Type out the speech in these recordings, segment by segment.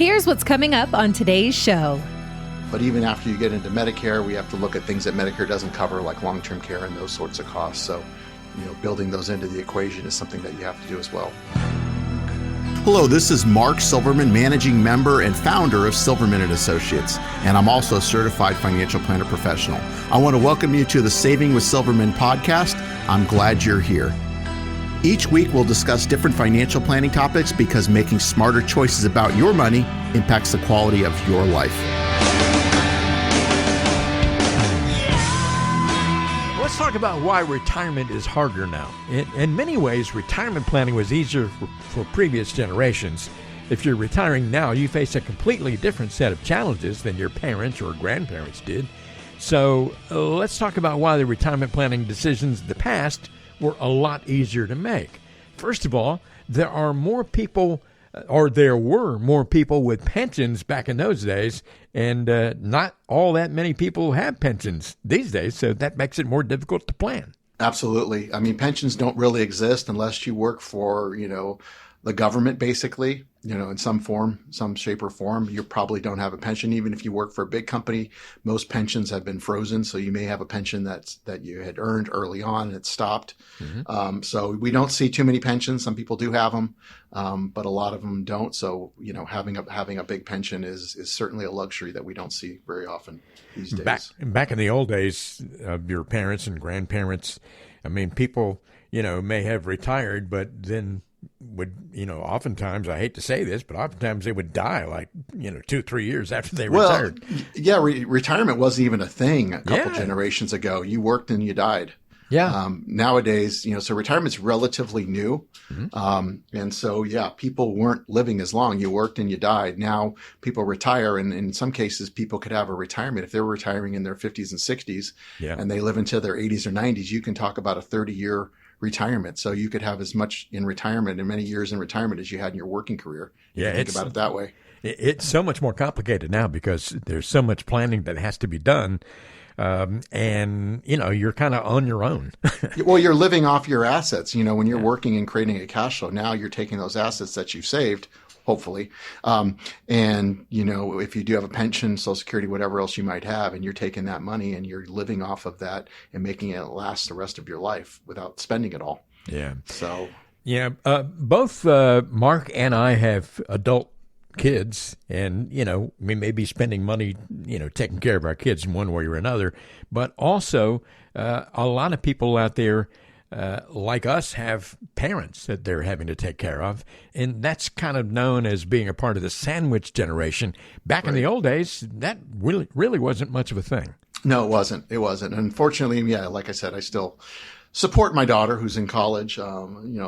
Here's what's coming up on today's show. But even after you get into Medicare, we have to look at things that Medicare doesn't cover, like long-term care and those sorts of costs. So, building those into the equation is something that you have to do as well. Hello, this is Mark Silverman, managing member and founder of Silverman & Associates, and I'm also a certified financial planner professional. I want to welcome you to the Saving with Silverman podcast. I'm glad you're here. Each week, we'll discuss different financial planning topics because making smarter choices about your money impacts the quality of your life. Let's talk about why retirement is harder now. In many ways, retirement planning was easier for previous generations. If you're retiring now, you face a completely different set of challenges than your parents or grandparents did. So let's talk about why the retirement planning decisions of the past were a lot easier to make. First of all, there were more people with pensions back in those days, and not all that many people have pensions these days, so that makes it more difficult to plan. Absolutely. I mean, pensions don't really exist unless you work for, the government, basically, in some form, some shape or form. You probably don't have a pension. Even if you work for a big company, most pensions have been frozen. So you may have a pension that you had earned early on and it stopped. Mm-hmm. So we don't see too many pensions. Some people do have them, but a lot of them don't. So, having a big pension is certainly a luxury that we don't see very often these days. Back in the old days of your parents and grandparents, I mean, people, may have retired, but then would, oftentimes, I hate to say this, but oftentimes they would die 2-3 years after they retired. Yeah, retirement wasn't even a thing a couple generations ago. You worked and you died. Yeah. Nowadays, so retirement's relatively new. Mm-hmm. And so, people weren't living as long. You worked and you died. Now people retire. And in some cases, people could have a retirement. If they're retiring in their 50s and 60s and they live into their 80s or 90s, you can talk about a 30-year retirement. So you could have as much in retirement and many years in retirement as you had in your working career. Yeah, think about it that way. It's so much more complicated now because there's so much planning that has to be done. And, you're kind of on your own. Well, you're living off your assets. When you're working and creating a cash flow, now you're taking those assets that you've saved, hopefully. And, if you do have a pension, Social Security, whatever else you might have, and you're taking that money and you're living off of that and making it last the rest of your life without spending it all. Yeah. So. Yeah. Both Mark and I have adult kids, and, we may be spending money, taking care of our kids in one way or another, but also a lot of people out there like us have parents that they're having to take care of, and that's kind of known as being a part of the sandwich generation. Back in the old days, that really wasn't much of a thing. No, it wasn't. Unfortunately, like I said, I still support my daughter who's in college.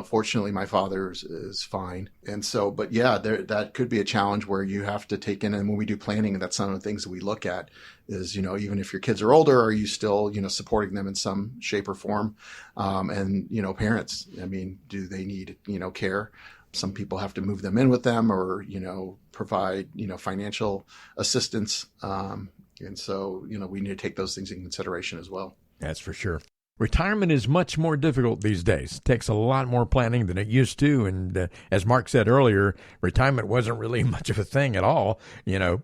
Fortunately, my father is fine. And so, but that could be a challenge where you have to take in, and when we do planning, that's some of the things that we look at is, even if your kids are older, are you still, supporting them in some shape or form? And, parents, do they need, care? Some people have to move them in with them or, provide, financial assistance. And so, we need to take those things in consideration as well. That's for sure. Retirement is much more difficult these days. It takes a lot more planning than it used to. And as Mark said earlier, retirement wasn't really much of a thing at all,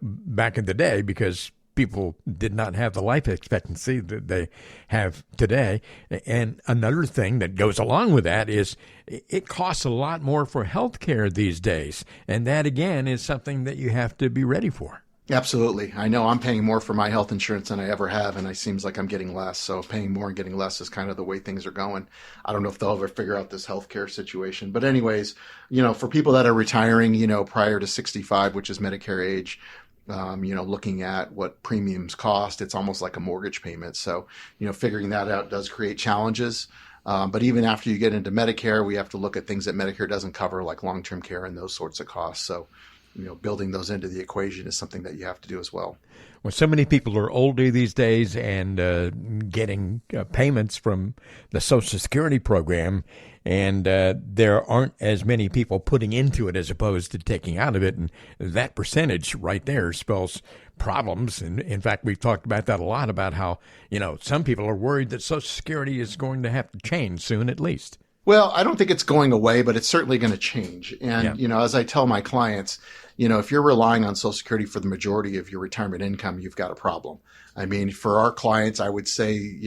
back in the day because people did not have the life expectancy that they have today. And another thing that goes along with that is it costs a lot more for health care these days. And that, again, is something that you have to be ready for. Absolutely. I know I'm paying more for my health insurance than I ever have, and it seems like I'm getting less. So paying more and getting less is kind of the way things are going. I don't know if they'll ever figure out this healthcare situation. But anyways, for people that are retiring, prior to 65, which is Medicare age, looking at what premiums cost, it's almost like a mortgage payment. So, figuring that out does create challenges. But even after you get into Medicare, we have to look at things that Medicare doesn't cover, like long-term care and those sorts of costs. So, building those into the equation is something that you have to do as well. Well, so many people are older these days and getting payments from the Social Security program, and there aren't as many people putting into it as opposed to taking out of it. And that percentage right there spells problems. And in fact, we've talked about that a lot, about how, some people are worried that Social Security is going to have to change soon at least. Well, I don't think it's going away, but it's certainly going to change. And, Yeah. as I tell my clients, if you're relying on Social Security for the majority of your retirement income, you've got a problem. I mean, for our clients, I would say,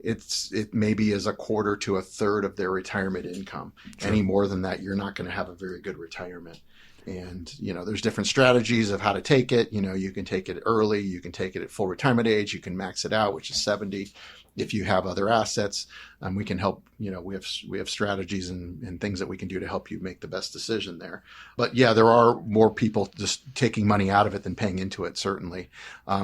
it maybe is a quarter to a third of their retirement income. Sure. Any more than that, you're not going to have a very good retirement. And, there's different strategies of how to take it. You can take it early. You can take it at full retirement age. You can max it out, which is 70. If you have other assets, we can help, we have strategies and things that we can do to help you make the best decision there. But yeah, there are more people just taking money out of it than paying into it, certainly.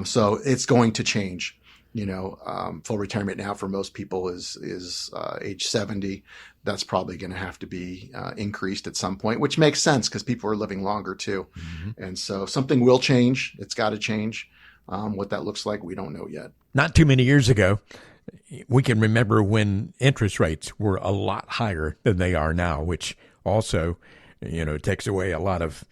So it's going to change. Full retirement now for most people is age 70. That's probably going to have to be increased at some point, which makes sense because people are living longer too. Mm-hmm. And so something will change. It's got to change. What that looks like, we don't know yet. Not too many years ago, we can remember when interest rates were a lot higher than they are now, which also, takes away a lot of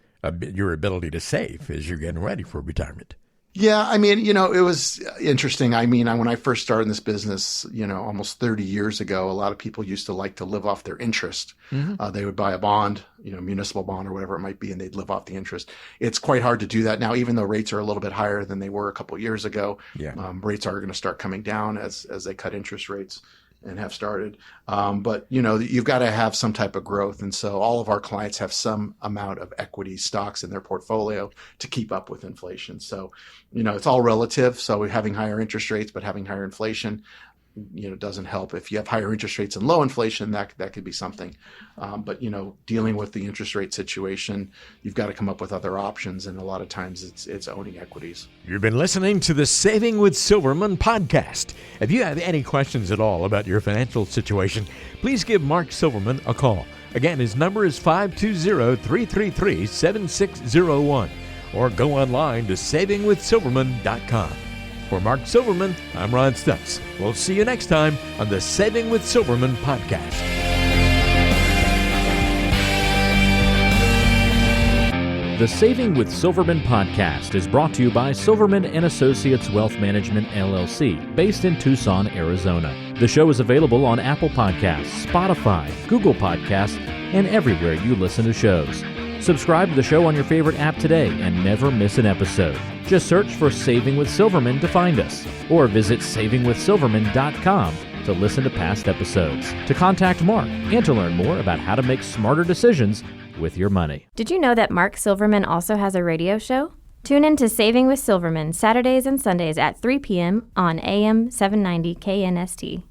your ability to save as you're getting ready for retirement. Yeah, I mean, it was interesting. I mean, when I first started in this business, almost 30 years ago, a lot of people used to like to live off their interest. Mm-hmm. They would buy a bond, municipal bond or whatever it might be, and they'd live off the interest. It's quite hard to do that now, even though rates are a little bit higher than they were a couple of years ago. Yeah. Rates are going to start coming down as they cut interest rates and have started. But, you've got to have some type of growth. And so all of our clients have some amount of equity stocks in their portfolio to keep up with inflation. So, it's all relative. So having higher interest rates, but having higher inflation, doesn't help. If you have higher interest rates and low inflation, that could be something. But, dealing with the interest rate situation, you've got to come up with other options. And a lot of times it's owning equities. You've been listening to the Saving with Silverman podcast. If you have any questions at all about your financial situation, please give Mark Silverman a call. Again, his number is 520-333-7601 or go online to savingwithsilverman.com. For Mark Silverman, I'm Ron Stutz. We'll see you next time on the Saving with Silverman podcast. The Saving with Silverman podcast is brought to you by Silverman & Associates Wealth Management, LLC, based in Tucson, Arizona. The show is available on Apple Podcasts, Spotify, Google Podcasts, and everywhere you listen to shows. Subscribe to the show on your favorite app today and never miss an episode. Just search for Saving with Silverman to find us, or visit savingwithsilverman.com to listen to past episodes, to contact Mark, and to learn more about how to make smarter decisions with your money. Did you know that Mark Silverman also has a radio show? Tune in to Saving with Silverman Saturdays and Sundays at 3 p.m. on AM 790 KNST.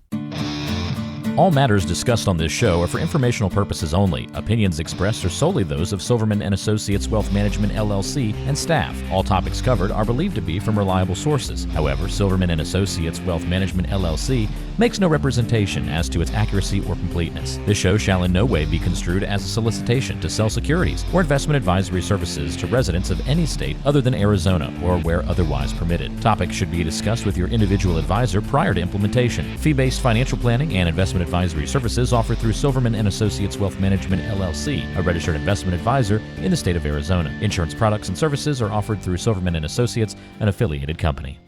All matters discussed on this show are for informational purposes only. Opinions expressed are solely those of Silverman & Associates Wealth Management, LLC, and staff. All topics covered are believed to be from reliable sources. However, Silverman & Associates Wealth Management, LLC makes no representation as to its accuracy or completeness. This show shall in no way be construed as a solicitation to sell securities or investment advisory services to residents of any state other than Arizona or where otherwise permitted. Topics should be discussed with your individual advisor prior to implementation. Fee-based financial planning and investment advisory services offered through Silverman & Associates Wealth Management, LLC, a registered investment advisor in the state of Arizona. Insurance products and services are offered through Silverman & Associates, an affiliated company.